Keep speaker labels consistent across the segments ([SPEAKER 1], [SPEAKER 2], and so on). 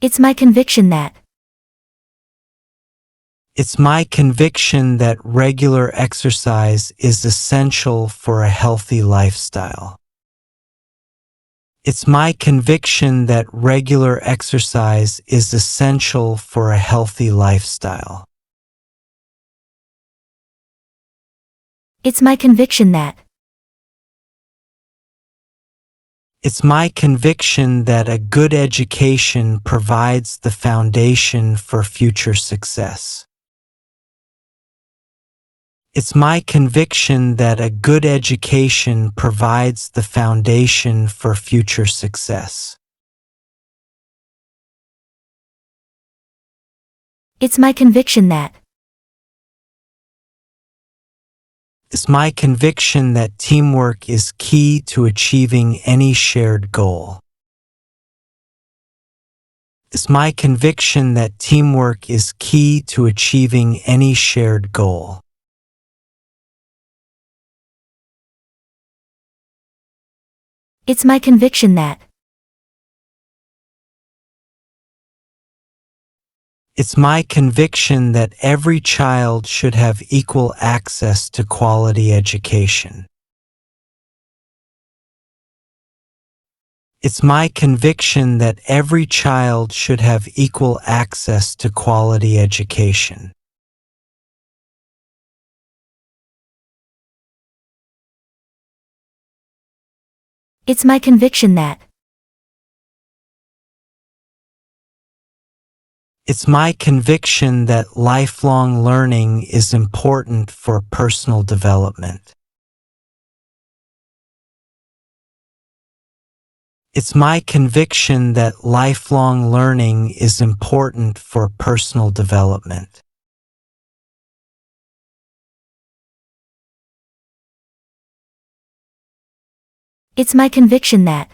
[SPEAKER 1] It's my conviction that.
[SPEAKER 2] It's my conviction that regular exercise is essential for a healthy lifestyle. It's my conviction that regular exercise is essential for a healthy lifestyle.
[SPEAKER 1] It's my conviction that.
[SPEAKER 2] It's my conviction that a good education provides the foundation for future success. It's my conviction that a good education provides the foundation for future success.
[SPEAKER 1] It's my conviction that.
[SPEAKER 2] It's my conviction that teamwork is key to achieving any shared goal. It's my conviction that teamwork is key to achieving any shared goal.
[SPEAKER 1] It's my conviction that.
[SPEAKER 2] It's my conviction that every child should have equal access to quality education. It's my conviction that every child should have equal access to quality education.
[SPEAKER 1] It's my conviction that.
[SPEAKER 2] It's my conviction that lifelong learning is important for personal development. It's my conviction that lifelong learning is important for personal development.
[SPEAKER 1] It's my conviction that.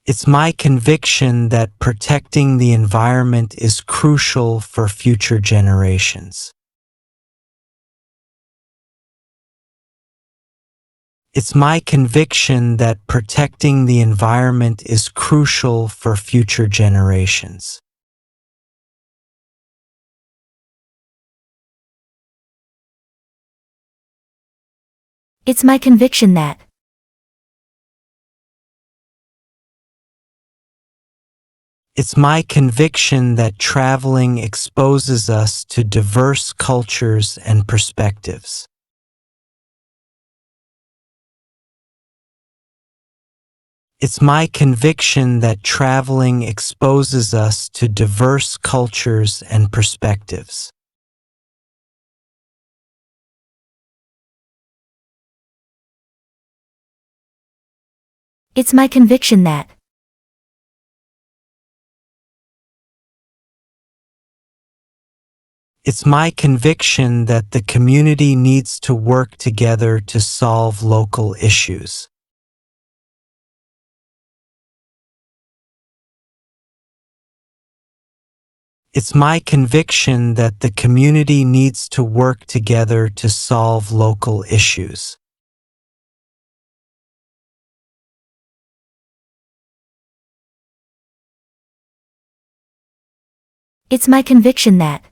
[SPEAKER 2] It's my conviction that protecting the environment is crucial for future generations. It's my conviction that protecting the environment is crucial for future generations.
[SPEAKER 1] It's my conviction that.
[SPEAKER 2] It's my conviction that traveling exposes us to diverse cultures and perspectives. It's my conviction that traveling exposes us to diverse cultures and perspectives.
[SPEAKER 1] It's my conviction that.
[SPEAKER 2] It's my conviction that the community needs to work together to solve local issues. It's my conviction that the community needs to work together to solve local issues.
[SPEAKER 1] It's my conviction that.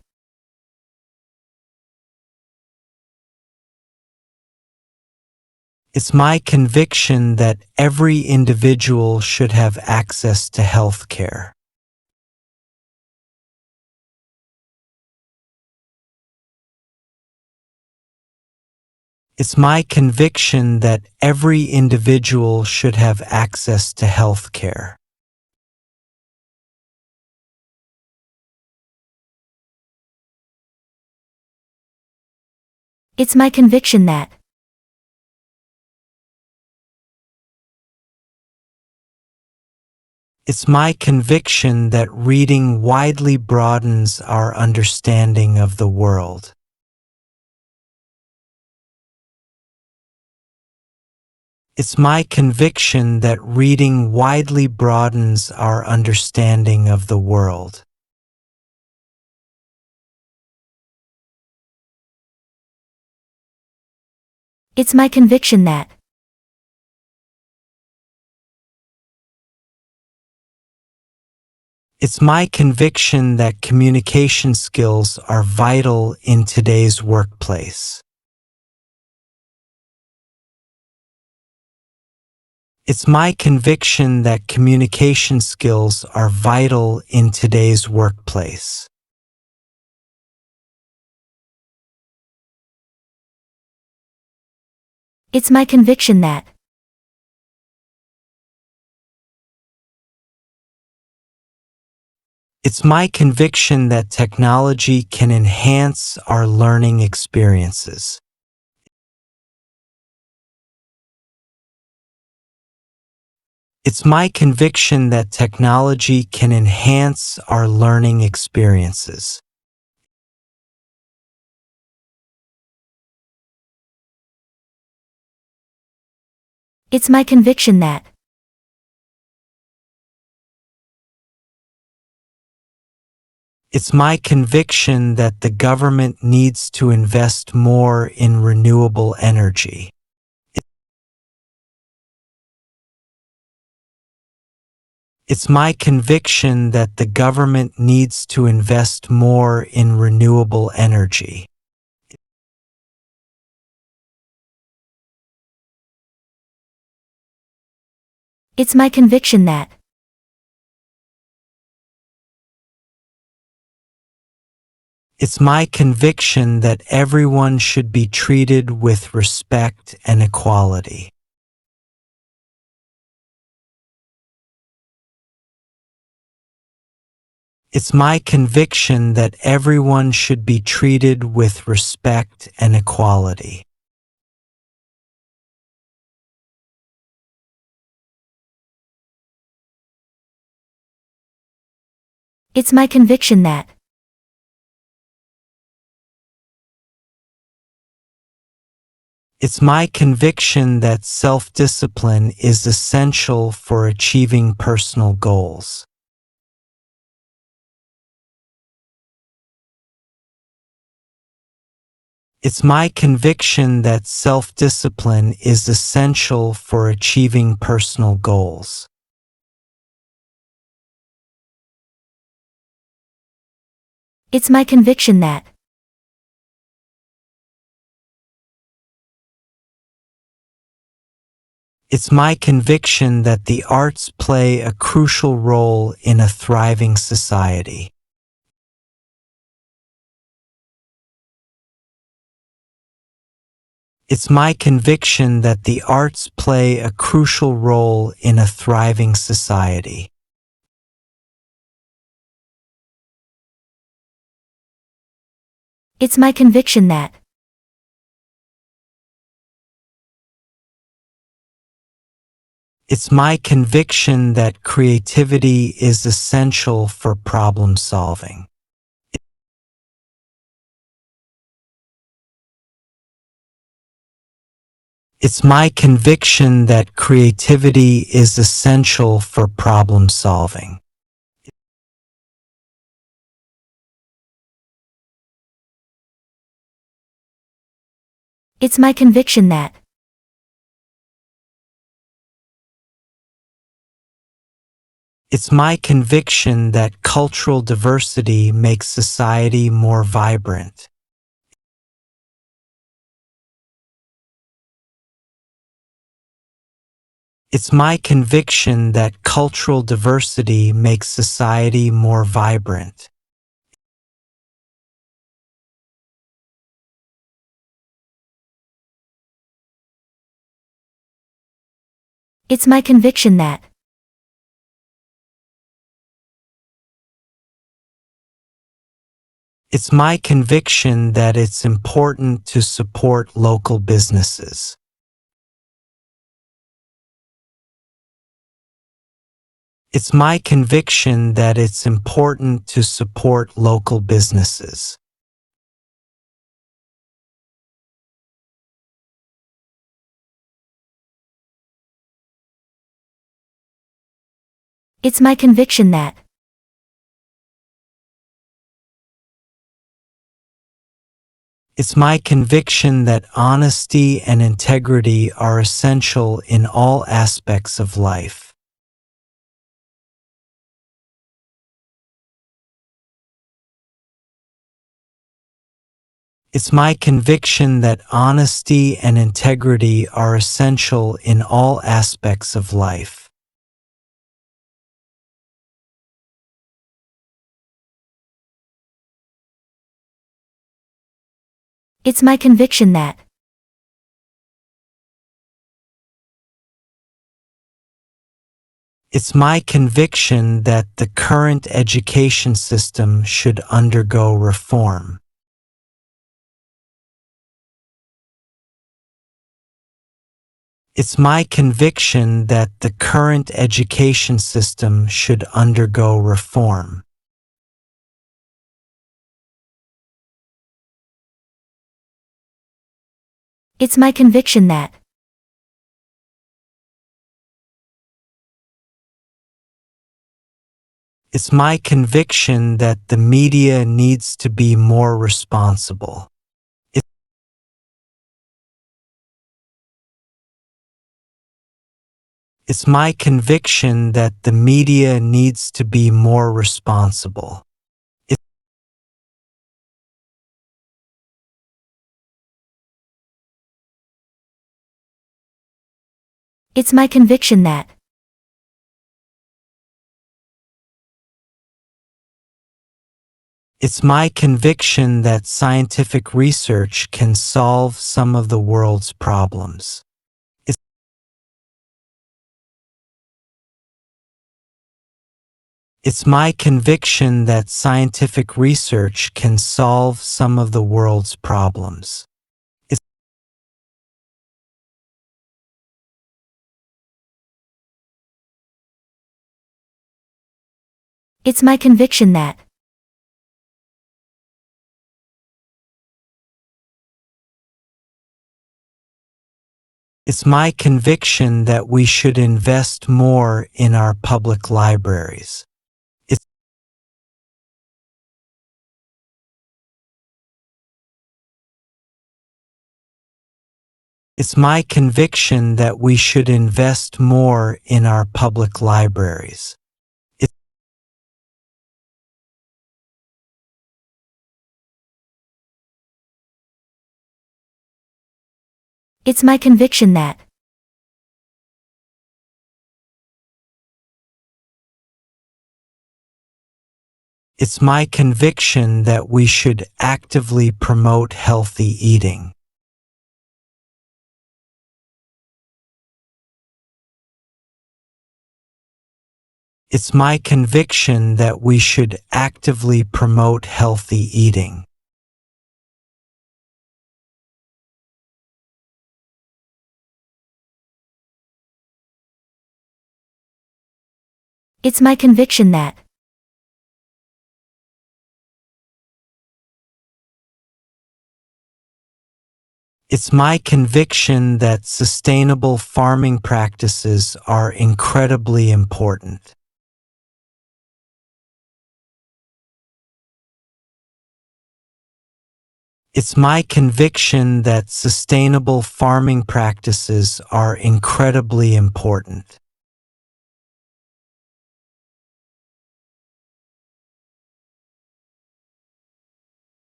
[SPEAKER 2] It's my conviction that every individual should have access to health care. It's my conviction that every individual should have access to health care.
[SPEAKER 1] It's my conviction that.
[SPEAKER 2] It's my conviction that reading widely broadens our understanding of the world. It's my conviction that reading widely broadens our understanding of the world.
[SPEAKER 1] It's my conviction that.
[SPEAKER 2] It's my conviction that communication skills are vital in today's workplace. It's my conviction that communication skills are vital in today's workplace.
[SPEAKER 1] It's my conviction that.
[SPEAKER 2] It's my conviction that technology can enhance our learning experiences. It's my conviction that technology can enhance our learning experiences.
[SPEAKER 1] It's my conviction that.
[SPEAKER 2] It's my conviction that the government needs to invest more in renewable energy. It's my conviction that the government needs to invest more in renewable energy.
[SPEAKER 1] It's my conviction that.
[SPEAKER 2] It's my conviction that everyone should be treated with respect and equality. It's my conviction that everyone should be treated with respect and equality.
[SPEAKER 1] It's my conviction that.
[SPEAKER 2] It's my conviction that self-discipline is essential for achieving personal goals. It's my conviction that self-discipline is essential for achieving personal goals.
[SPEAKER 1] It's my conviction that.
[SPEAKER 2] It's my conviction that the arts play a crucial role in a thriving society. It's my conviction that the arts play a crucial role in a thriving society.
[SPEAKER 1] It's my conviction that.
[SPEAKER 2] It's my conviction that creativity is essential for problem solving. It's my conviction that creativity is essential for problem solving.
[SPEAKER 1] It's my conviction that.
[SPEAKER 2] It's my conviction that cultural diversity makes society more vibrant. It's my conviction that cultural diversity makes society more vibrant.
[SPEAKER 1] It's my conviction that.
[SPEAKER 2] It's my conviction that it's important to support local businesses. It's my conviction that it's important to support local businesses.
[SPEAKER 1] It's my conviction that.
[SPEAKER 2] It's my conviction that honesty and integrity are essential in all aspects of life. It's my conviction that honesty and integrity are essential in all aspects of life.
[SPEAKER 1] It's my conviction that.
[SPEAKER 2] It's my conviction that the current education system should undergo reform. It's my conviction that the current education system should undergo reform.
[SPEAKER 1] It's my conviction that.
[SPEAKER 2] It's my conviction that the media needs to be more responsible. It's my conviction that the media needs to be more responsible.
[SPEAKER 1] It's my conviction that.
[SPEAKER 2] It's my conviction that scientific research can solve some of the world's problems. It's my conviction that scientific research can solve some of the world's problems.
[SPEAKER 1] It's my conviction that.
[SPEAKER 2] It's my conviction that we should invest more in our public libraries. It's my conviction that we should invest more in our public libraries.
[SPEAKER 1] It's my conviction that.
[SPEAKER 2] It's my conviction that we should actively promote healthy eating. It's my conviction that we should actively promote healthy eating.
[SPEAKER 1] It's my conviction that.
[SPEAKER 2] It's my conviction that sustainable farming practices are incredibly important. It's my conviction that sustainable farming practices are incredibly important.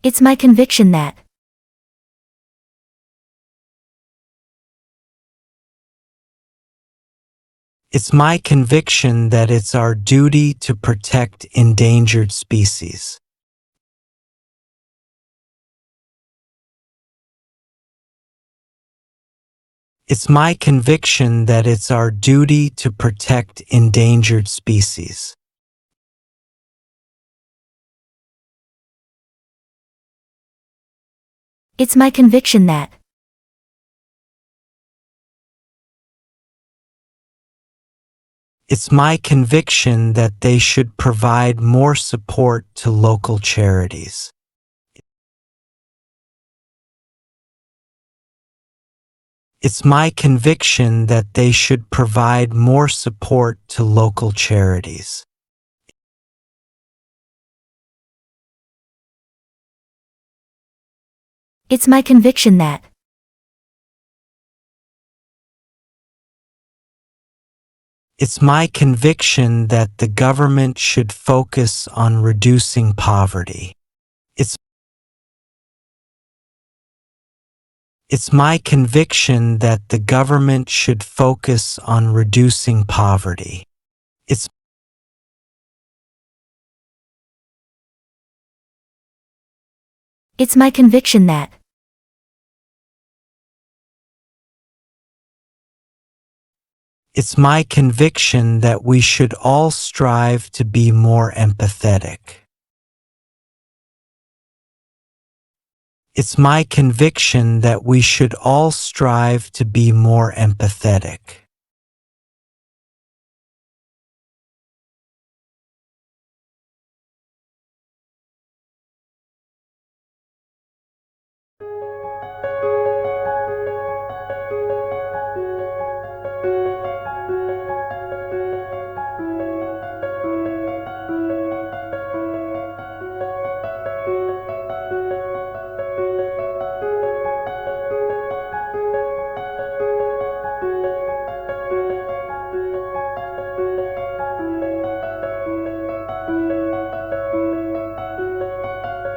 [SPEAKER 1] It's my conviction that.
[SPEAKER 2] It's my conviction that it's our duty to protect endangered species. It's my conviction that it's our duty to protect endangered species.
[SPEAKER 1] It's my conviction that.
[SPEAKER 2] It's my conviction that they should provide more support to local charities. It's my conviction that they should provide more support to local charities.
[SPEAKER 1] It's my conviction that.
[SPEAKER 2] It's my conviction that the government should focus on reducing poverty. It's It's my conviction that the government should focus on reducing poverty. It's
[SPEAKER 1] It's my conviction that.
[SPEAKER 2] It's my conviction that we should all strive to be more empathetic. It's my conviction that we should all strive to be more empathetic.